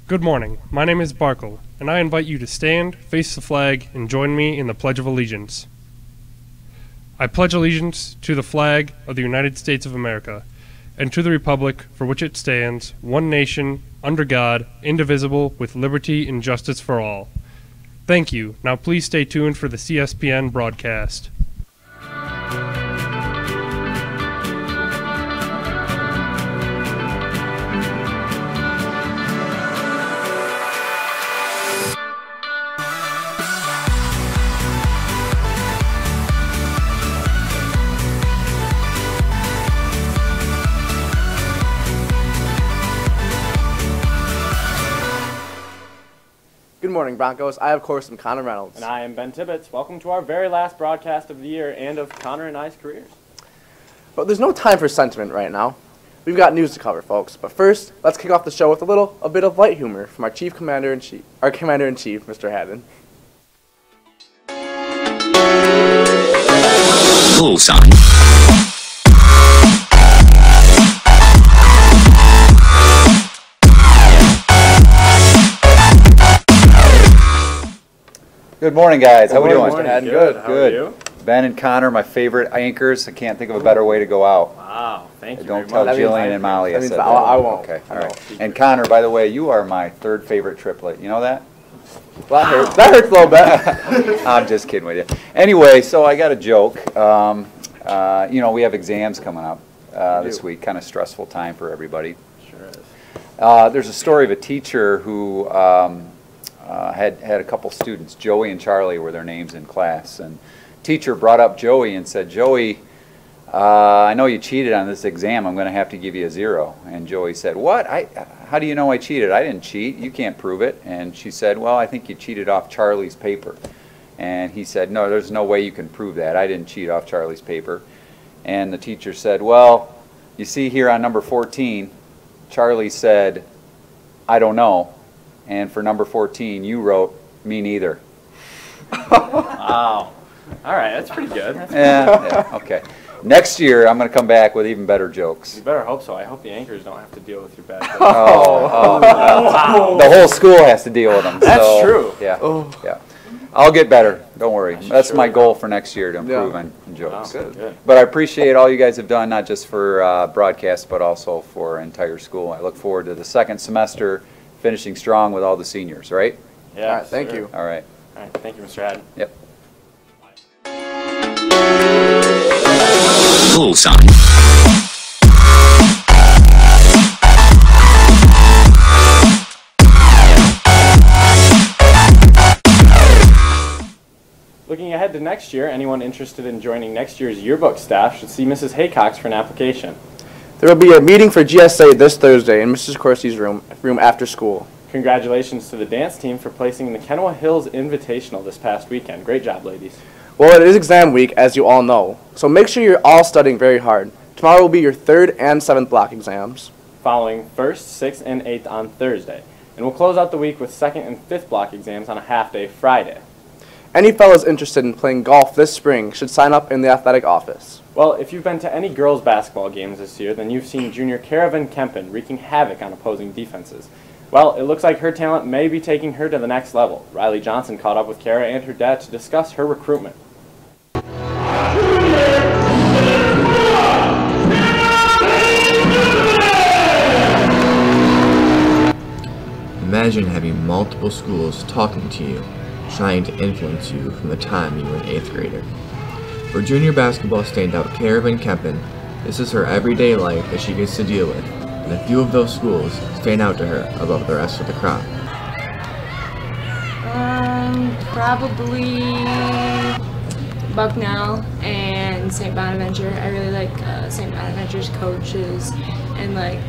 Good morning. My name is Barkle, and I invite you to stand, face the flag, and join me in the Pledge of Allegiance. I pledge allegiance to the flag of the United States of America, and to the republic for which it stands, one nation, under God, indivisible, with liberty and justice for all. Thank you. Now please stay tuned for the CSPN broadcast. Good morning, Broncos. I, of course, am Connor Reynolds. And I am Ben Tibbetts. Welcome to our very last broadcast of the year and of Connor and I's careers. But there's no time for sentiment right now. We've got news to cover, folks. But first, let's kick off the show with a bit of light humor from our Commander-in-Chief, Mr. Haddon. Bullseye. Good morning, guys. How we doing? Mr. Haddon. Good. How Good. are you? Ben and Connor, my favorite anchors. I can't think of a better way to go out. Wow. Thank you Don't very tell much. Jillian and Molly I that said means that. I won't. Okay, all I right. won't. And Connor, by the way, you are my third favorite triplet. You know that? Well, that hurts a little bit. I'm just kidding with you. Anyway, so I got a joke. You know, we have exams coming up this week. Kind of stressful time for everybody. Sure is. There's a story of a teacher who had a couple students, Joey and Charlie were their names in class, and teacher brought up Joey and said, "Joey, I know you cheated on this exam. I'm going to have to give you a 0." And Joey said, "What? How do you know I cheated? I didn't cheat. You can't prove it." And she said, "Well, I think you cheated off Charlie's paper." And he said, "No, there's no way you can prove that. I didn't cheat off Charlie's paper." And the teacher said, "Well, you see here on number 14, Charlie said, 'I don't know.' And for number 14, you wrote, 'Me neither.'" Wow. All right, that's pretty good. Yeah, okay. Next year, I'm going to come back with even better jokes. You better hope so. I hope the anchors don't have to deal with your bad jokes. Wow. The whole school has to deal with them. That's so, true. Yeah, yeah. I'll get better. Don't worry. That's sure my will. goal for next year, to improve Yeah. on jokes. Wow, good. But I appreciate all you guys have done, not just for broadcast, but also for entire school. I look forward to the second semester finishing strong with all the seniors, right? Yeah. All right, thank sure. you. All right. All right, thank you, Mr. Haddon. Yep. Bullseye. Looking ahead to next year, anyone interested in joining next year's yearbook staff should see Mrs. Haycox for an application. There will be a meeting for GSA this Thursday in Mrs. Corsi's room after school. Congratulations to the dance team for placing in the Kennewa Hills Invitational this past weekend. Great job, ladies. Well, it is exam week, as you all know, so make sure you're all studying very hard. Tomorrow will be your 3rd and 7th block exams. Following 1st, 6th, and 8th on Thursday. And we'll close out the week with 2nd and 5th block exams on a half-day Friday. Any fellows interested in playing golf this spring should sign up in the athletic office. Well, if you've been to any girls' basketball games this year, then you've seen junior Cara Van Kempen wreaking havoc on opposing defenses. Well, it looks like her talent may be taking her to the next level. Riley Johnson caught up with Cara and her dad to discuss her recruitment. Imagine having multiple schools talking to you, trying to influence you from the time you were an 8th grader. For junior basketball standout Cara Van Kempen, this is her everyday life that she gets to deal with, and a few of those schools stand out to her above the rest of the crowd. Probably Bucknell and St. Bonaventure. I really like St. Bonaventure's coaches and like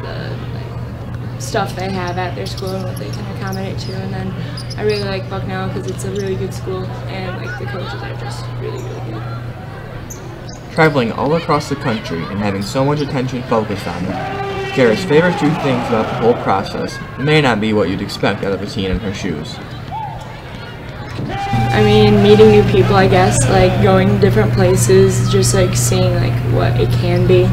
the stuff they have at their school and what they can accommodate to. And then I really like Bucknell because it's a really good school and like the coaches are just really, really good. Traveling all across the country and having so much attention focused on her, Cara's favorite 2 things about the whole process may not be what you'd expect out of a teen in her shoes. I mean, meeting new people, I guess, like going to different places, just like seeing like what it can be.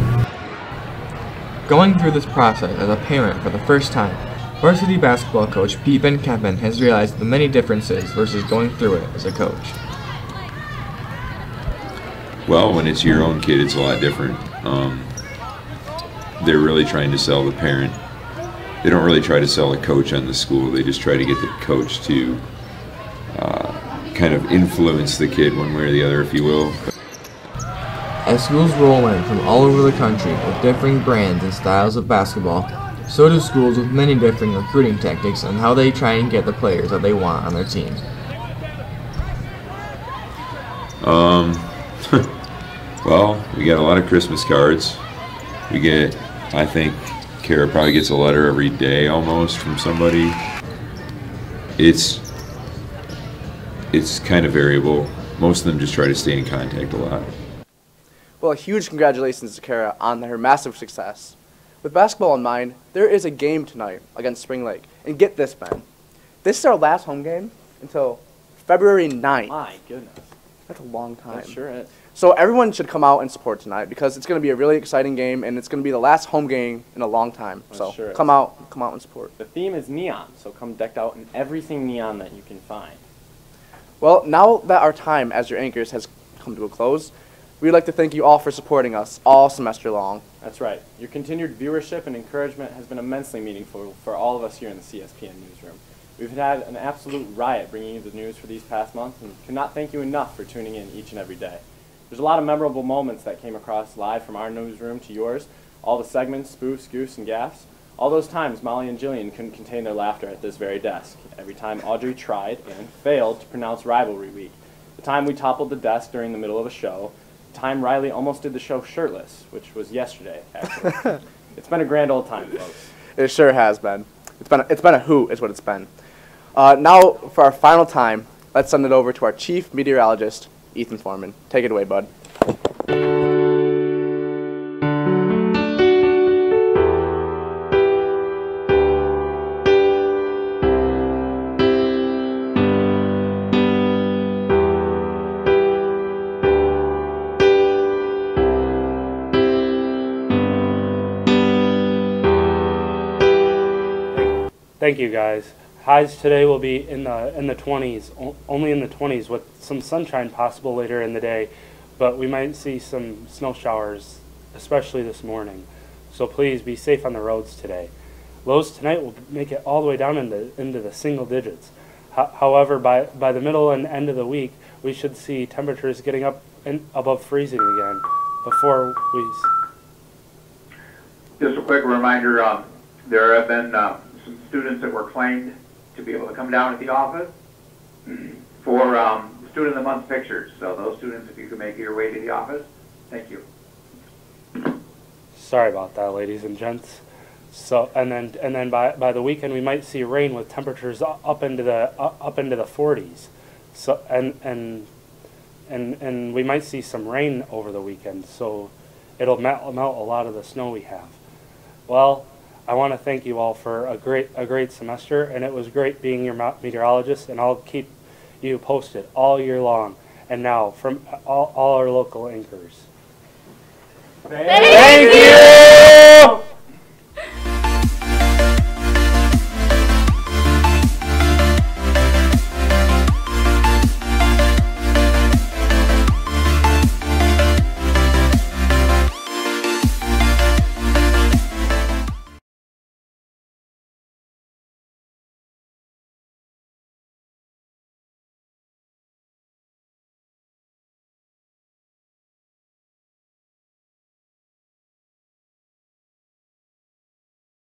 Going through this process as a parent for the first time, Varsity basketball coach Pete Van Kempen has realized the many differences versus going through it as a coach. Well, when it's your own kid, it's a lot different. They're really trying to sell the parent. They don't really try to sell a coach on the school. They just try to get the coach to kind of influence the kid one way or the other, if you will. As schools roll in from all over the country with differing brands and styles of basketball, so do schools with many different recruiting tactics on how they try and get the players that they want on their team. Well, we got a lot of Christmas cards. We get, I think, Kara probably gets a letter every day almost from somebody. It's kind of variable. Most of them just try to stay in contact a lot. Well, a huge congratulations to Kara on her massive success. With basketball in mind, there is a game tonight against Spring Lake. And get this, Ben. This is our last home game until February 9th. My goodness. That's a long time. That sure is. So everyone should come out and support tonight because it's going to be a really exciting game and it's going to be the last home game in a long time. So sure come out and support. The theme is neon, so come decked out in everything neon that you can find. Well, now that our time as your anchors has come to a close, we'd like to thank you all for supporting us all semester long. That's right. Your continued viewership and encouragement has been immensely meaningful for all of us here in the CSPN newsroom. We've had an absolute riot bringing you the news for these past months and cannot thank you enough for tuning in each and every day. There's a lot of memorable moments that came across live from our newsroom to yours, all the segments, spoofs, goofs, and gaffes. All those times Molly and Jillian couldn't contain their laughter at this very desk. Every time Audrey tried and failed to pronounce Rivalry Week. The time we toppled the desk during the middle of a show. The time Riley almost did the show shirtless, which was yesterday, actually. It's been a grand old time, folks. It sure has been. It's been a hoot is what it's been. Now, for our final time, let's send it over to our chief meteorologist, Ethan Foreman. Take it away, bud. Thank you, guys. Highs today will be in the 20s, only in the 20s, with some sunshine possible later in the day, but we might see some snow showers, especially this morning. So please be safe on the roads today. Lows tonight will make it all the way down into the single digits. However, by the middle and end of the week, we should see temperatures getting up and above freezing again before we... Just a quick reminder, there have been some students that were claimed to be able to come down at the office for Student of the Month pictures. So those students, if you could make your way to the office, thank you. Sorry about that, ladies and gents. So and then by the weekend we might see rain with temperatures up into the 40s. So and we might see some rain over the weekend. So it'll melt a lot of the snow we have. Well, I want to thank you all for a great semester, and it was great being your meteorologist, and I'll keep you posted all year long. And now, from all our local anchors. Thank you!